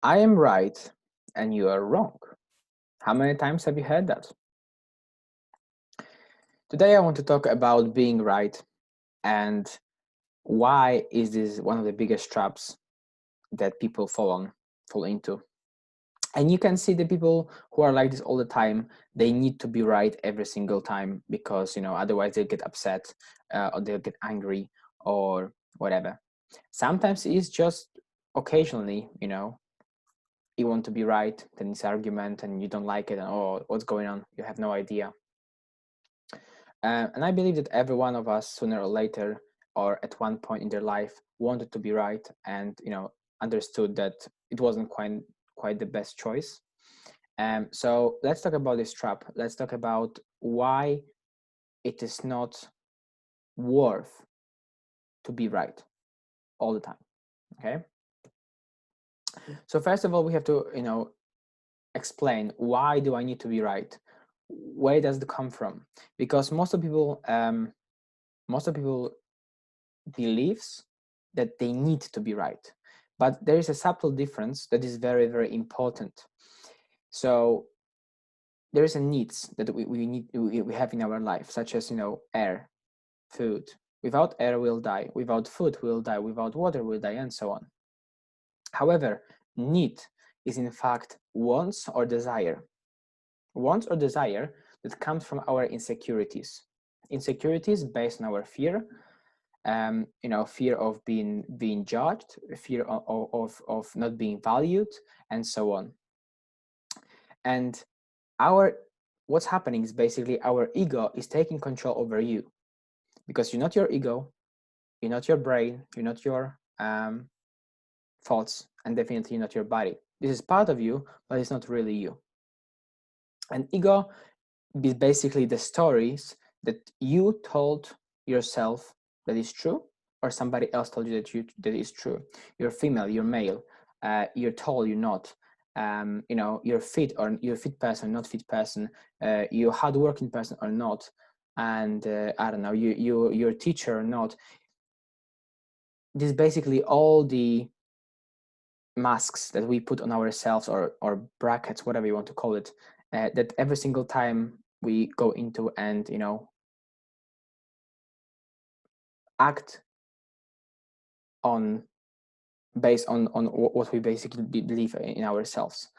I am right and you are wrong. How many times have you heard that? Today I want to talk about being right and why is this one of the biggest traps that people fall into. And you can see the people who are like this all the time, they need to be right every single time because, otherwise they'll get upset or they'll get angry or whatever. Sometimes it's just occasionally, you want to be right, then it's argument and you don't like it and oh, what's going on? You have no idea. And I believe that every one of us, sooner or later, or at one point in their life, wanted to be right, and understood that it wasn't quite the best choice. So let's talk about this trap. Let's talk about why it is not worth to be right all the time. Okay. So first of all, we have to explain why do I need to be right? Where does it come from? Because most of people believes that they need to be right, but there is a subtle difference that is very, very important. So there is a needs that we have in our life, such as air, food. Without air we'll die, without food we'll die, without water we'll die, and so on. However, need is in fact wants or desire that comes from our insecurities based on our fear, fear of being judged, fear of not being valued, and so on. And our what's happening is basically our ego is taking control over you, because you're not your ego, you're not your brain, you're not your thoughts, and definitely not your body. This is part of you, but it's not really you. And ego is basically the stories that you told yourself that is true, or somebody else told you that is true. You're female, you're male, you're tall, you're not. You're fit or you're a fit person, not fit person. You're hardworking person or not, and I don't know, you're a teacher or not. This is basically all the masks that we put on ourselves, or brackets, whatever you want to call it, that every single time we go into and act on based on what we basically believe in ourselves.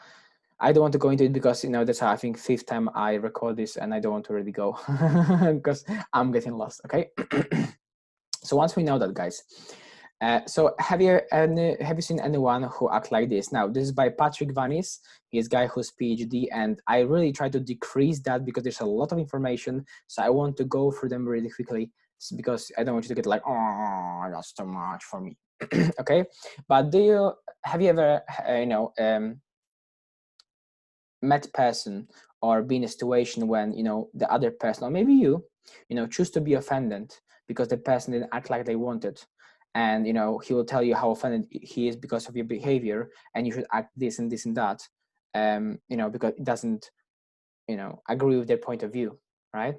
I don't want to go into it because that's I think fifth time I record this and I don't want to really go because I'm getting lost. Okay. So once we know that, guys, so have you seen anyone who act like this? Now, this is by Patrick Vanis. He's a guy who's PhD, and I really try to decrease that because there's a lot of information. So I want to go through them really quickly because I don't want you to get like, oh, that's too much for me. Okay, but have you ever met person or be in a situation when the other person, or maybe choose to be offended because the person didn't act like they wanted, and he will tell you how offended he is because of your behavior, and you should act this and this and that, because it doesn't agree with their point of view, right?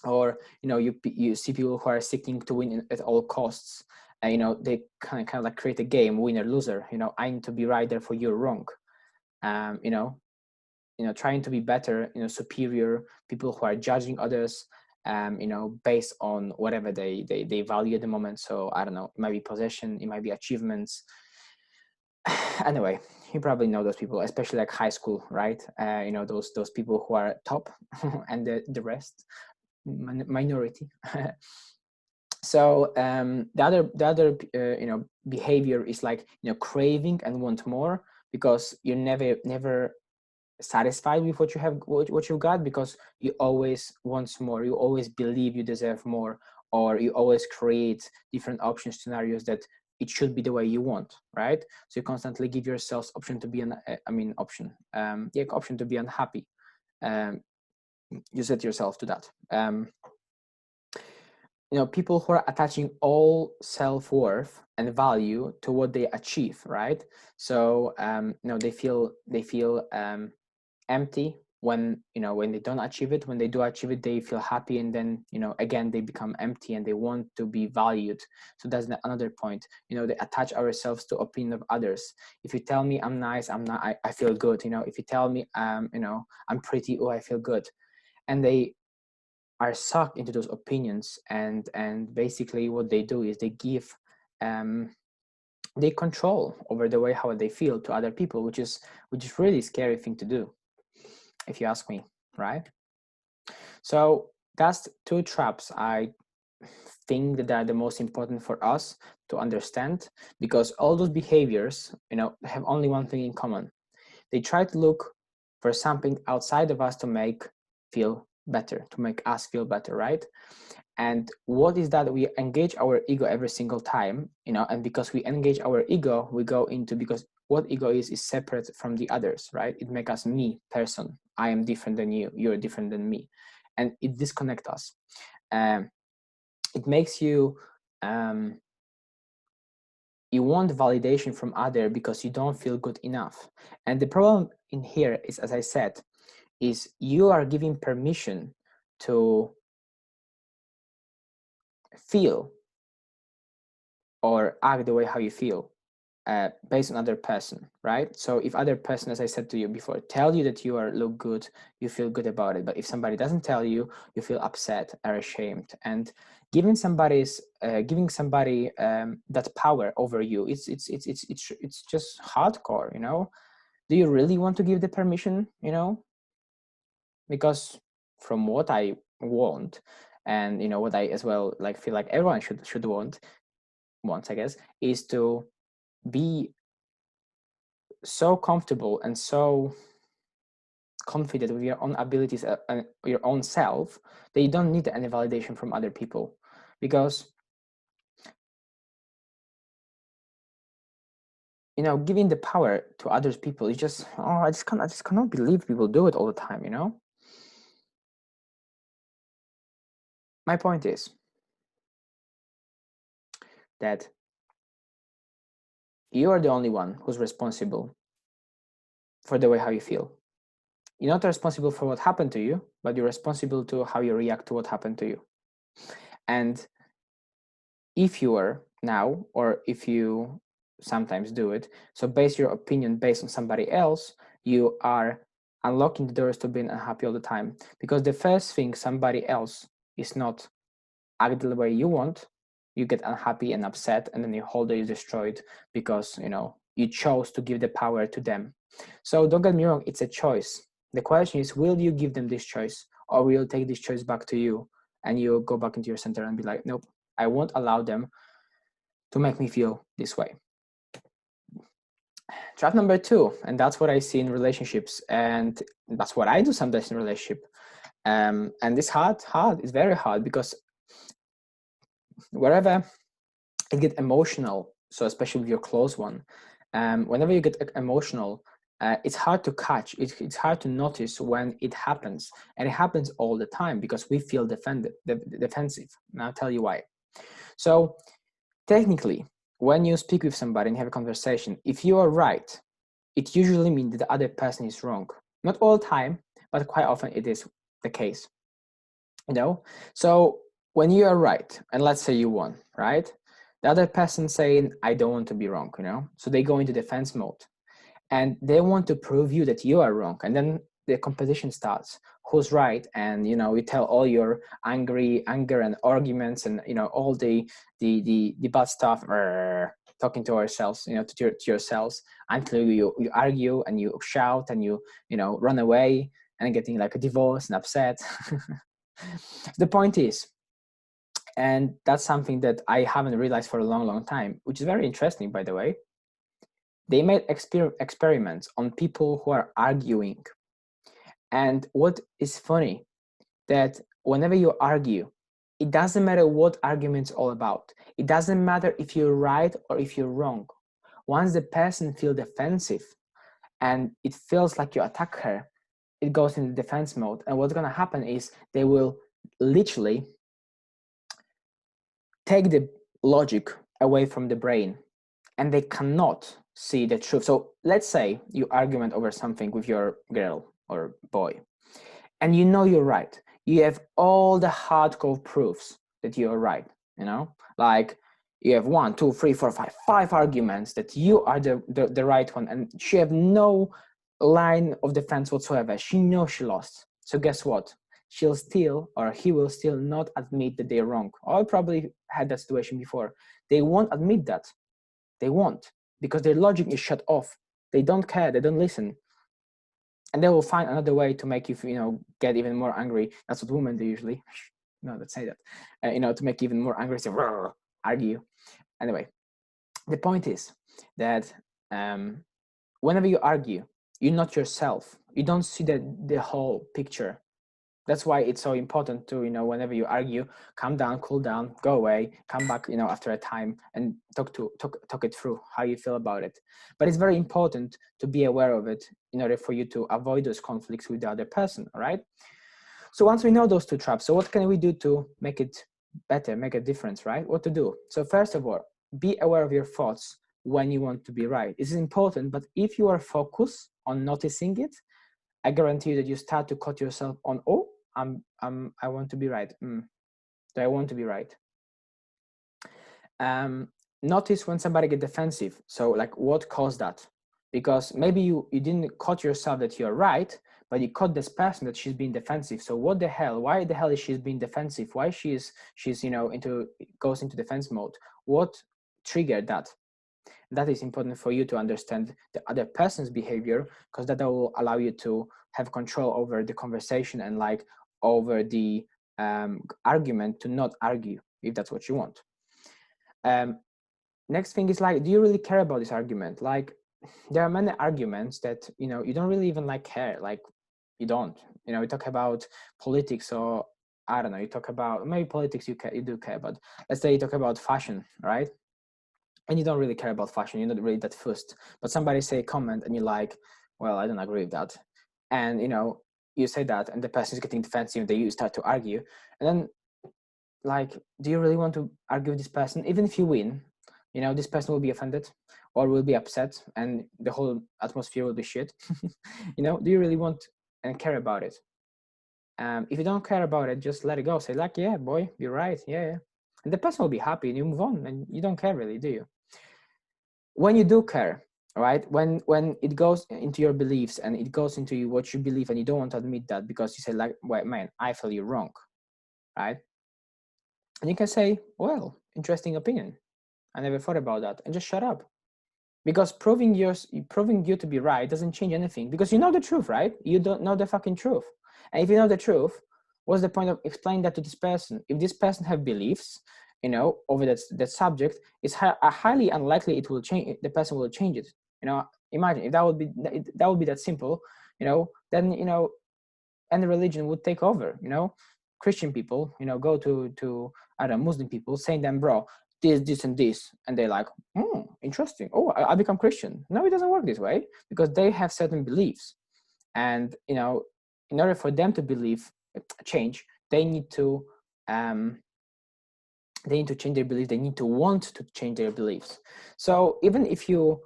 Or you see people who are seeking to win at all costs, and they kind of like create a game, winner loser. I need to be right, therefore you're wrong. um, you know Trying to be better, superior, people who are judging others, based on whatever they value at the moment. So I don't know, it might be possession, it might be achievements. Anyway, you probably know those people, especially like high school, right? Those people who are top and the rest minority. So the other behavior is like craving and want more, because you're never satisfied with what you have, what you got, because you always want more, you always believe you deserve more, or you always create different option scenarios that it should be the way you want, right? So you constantly give yourselves option to be option to be unhappy. You set yourself to that. People who are attaching all self-worth and value to what they achieve, right? So they feel empty when when they don't achieve it. When they do achieve it, they feel happy, and then again they become empty and they want to be valued. So that's another point. They attach ourselves to opinion of others. If you tell me I'm nice, I'm not, I feel good. If you tell me I'm pretty, oh, I feel good. And they are sucked into those opinions, and basically what they do is they give they control over the way how they feel to other people, which is really scary thing to do, if you ask me, right? So that's two traps I think that are the most important for us to understand, because all those behaviors have only one thing in common. They try to look for something outside of us to make us feel better, right? And what is that? We engage our ego every single time, and because we engage our ego, we go into, because what ego is separate from the others, right? It makes us me person. I am different than you, you're different than me, and it disconnects us. It makes you you want validation from other because you don't feel good enough. And the problem in here is, as I said, is you are giving permission to feel or act the way how you feel based on other person, right? So if other person, as I said to you before, tell you that you look good, you feel good about it. But if somebody doesn't tell you, you feel upset or ashamed. And giving somebody that power over you, it's just hardcore. Do you really want to give the permission? Because from what I want, and what I as well feel like everyone should wants, I guess, is to be so comfortable and so confident with your own abilities and your own self that you don't need any validation from other people. Because giving the power to others people is just, oh, I just cannot believe people do it all the time. My point is that you are the only one who's responsible for the way how you feel. You're not responsible for what happened to you, but you're responsible to how you react to what happened to you. And if you are now, or if you sometimes do it, so base your opinion based on somebody else, you are unlocking the doors to being unhappy all the time. Because the first thing somebody else is not act the way you want, you get unhappy and upset, and then your whole day is destroyed because you chose to give the power to them. So don't get me wrong, it's a choice. The question is, will you give them this choice, or will you take this choice back to you and you go back into your center and be like, nope, I won't allow them to make me feel this way. Trap number 2, and that's what I see in relationships, and that's what I do sometimes in relationship. And it's hard. It's very hard, because wherever it get emotional, so especially with your close one, whenever you get emotional, it's hard to catch. It's hard to notice when it happens, and it happens all the time because we feel defensive. And I'll tell you why. So technically, when you speak with somebody and have a conversation, if you are right, it usually means that the other person is wrong. Not all the time, but quite often it is the case. So when you are right, and let's say you won, right? The other person saying, I don't want to be wrong, so they go into defense mode, and they want to prove you that you are wrong. And then the competition starts, who's right? And you tell all your anger and arguments, and all the bad stuff, talking to ourselves, to yourselves, until you argue and you shout and you run away and getting like a divorce and upset. The point is, and that's something that I haven't realized for a long time, which is very interesting, by the way. They made experiments on people who are arguing. And what is funny, that whenever you argue, it doesn't matter what argument's all about. It doesn't matter if you're right or if you're wrong. Once the person feels defensive and it feels like you attack her, it goes into defense mode. And what's going to happen is they will literally take the logic away from the brain, and they cannot see the truth. So let's say you argument over something with your girl or boy, and you know you're right. You have all the hardcore proofs that you're right. Like you have 1, 2, 3, 4, 5 arguments that you are the right one, and she have no line of defense whatsoever. She knows she lost. So guess what? She'll still, or he will still not admit that they're wrong. I probably had that situation before. They won't admit that. They won't, because their logic is shut off. They don't care. They don't listen. And they will find another way to make you, get even more angry. That's what women do usually. No, let's say that. To make you even more angry, say, argue. Anyway, the point is that whenever you argue, you're not yourself. You don't see the whole picture. That's why it's so important to, whenever you argue, calm down, cool down, go away, come back, after a time, and talk it through how you feel about it. But it's very important to be aware of it in order for you to avoid those conflicts with the other person, all right? So once we know those two traps, so what can we do to make it better, make a difference, right? What to do? So first of all, be aware of your thoughts when you want to be right. This is important, but if you are focused on noticing it, I guarantee you that you start to cut yourself on, oh, I want to be right. Do I want to be right? Notice when somebody get defensive. So like, what caused that? Because maybe you didn't cut yourself that you're right, but you caught this person that she's being defensive. So what the hell? Why the hell is she being defensive? Why she's goes into defense mode? What triggered that? That is important for you to understand the other person's behavior, because that will allow you to have control over the conversation and like over the argument, to not argue if that's what you want. Next thing is like, do you really care about this argument? Like, there are many arguments that you don't really even like care. Like, you don't. We talk about politics, or I don't know. You talk about maybe politics. You do care, but let's say you talk about fashion, right? And you don't really care about fashion, you're not really that fussed, but somebody say a comment and you're like, well, I don't agree with that. And you say that, and the person is getting defensive, and you start to argue. And then, like, do you really want to argue with this person? Even if you win, this person will be offended or will be upset, and the whole atmosphere will be shit. Do you really want and care about it? If you don't care about it, just let it go. Say like, yeah, boy, you're right, yeah. And the person will be happy, and you move on, and you don't care really, do you? When you do care, right? When it goes into your beliefs and it goes into what you believe, and you don't want to admit that because you say like, wait, man, I feel you're wrong, right? And you can say, well, interesting opinion, I never thought about that, and just shut up. Because proving you to be right doesn't change anything, because you know the truth, right? You don't know the fucking truth. And if you know the truth, what's the point of explaining that to this person? If this person have beliefs, over that subject, it's highly unlikely it will change. The person will change it. Imagine if that would be that simple. Then any religion would take over. Christian people, go to I don't know, Muslim people, saying them, bro, this and this, and they're like, interesting. Oh, I become Christian. No, it doesn't work this way, because they have certain beliefs, and in order for them to change, they need to change their beliefs. They need to want to change their beliefs. So even if you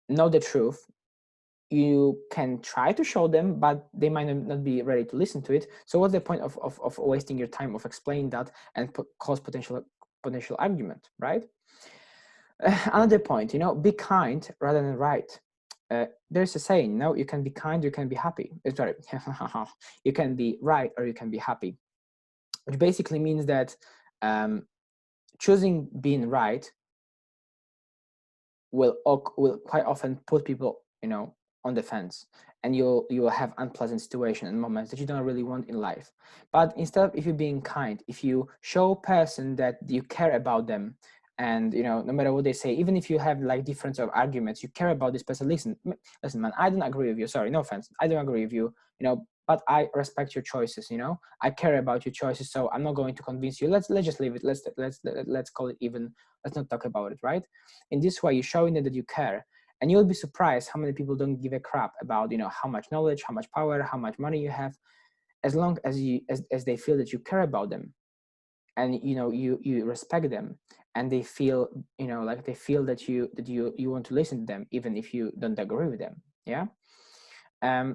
know the truth, you can try to show them, but they might not be ready to listen to it. So what's the point of wasting your time of explaining that and cause potential argument, right? Another point, be kind rather than right. There's a saying, you can be kind, you can be happy. Sorry, you can be right or you can be happy, which basically means that choosing being right will quite often put people, on the fence, and you will have unpleasant situations and moments that you don't really want in life. But instead, if you're being kind, if you show a person that you care about them, and no matter what they say, even if you have like difference of arguments, you care about this person. Listen, man, I don't agree with you. Sorry, no offense, I don't agree with you. But I respect your choices. I care about your choices, so I'm not going to convince you. Let's just leave it. Let's call it even. Let's not talk about it, right? In this way, you're showing them that you care, and you'll be surprised how many people don't give a crap about how much knowledge, how much power, how much money you have, as long as as they feel that you care about them, and you respect them, and they feel like they feel that you want to listen to them, even if you don't agree with them. Yeah.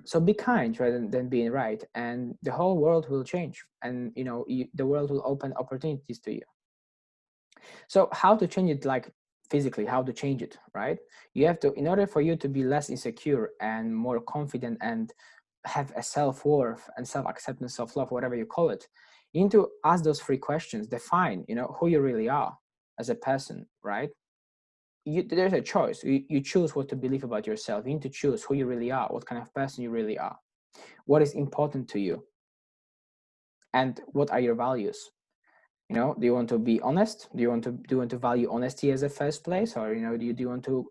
So be kind rather than being right, and the whole world will change, and the world will open opportunities to you. So how to change it, like physically, how to change it, right? You have to, in order for you to be less insecure and more confident and have a self-worth and self-acceptance, self-love, whatever you call it, you need to ask those 3 questions, define, who you really are as a person, right? There's a choice. You choose what to believe about yourself. You need to choose who you really are, what kind of person you really are, what is important to you, and what are your values. Do you want to be honest? Do you want to value honesty as a first place, or do you want to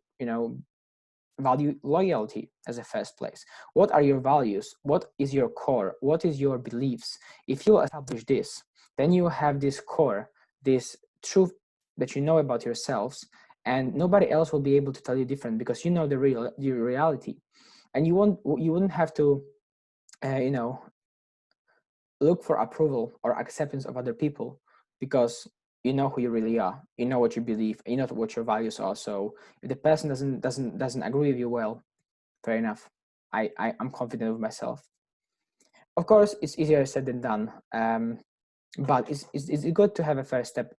value loyalty as a first place? What are your values? What is your core? What is your beliefs? If you establish this, then you have this core, this truth that you know about yourselves, and nobody else will be able to tell you different, because you know the reality, and you wouldn't have to look for approval or acceptance of other people, because you know who you really are, you know what you believe, you know what your values are. So if the person doesn't agree with you, well, fair enough. I'm confident with myself. Of course, it's easier said than done, but it's good to have a first step,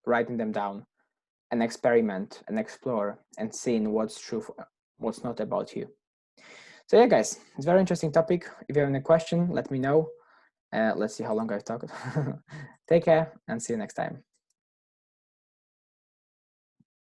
writing them down and experiment and explore and seeing what's true, what's not about you. So yeah, guys, it's a very interesting topic. If you have any question, let me know. Let's see how long I've talked. Take care and see you next time.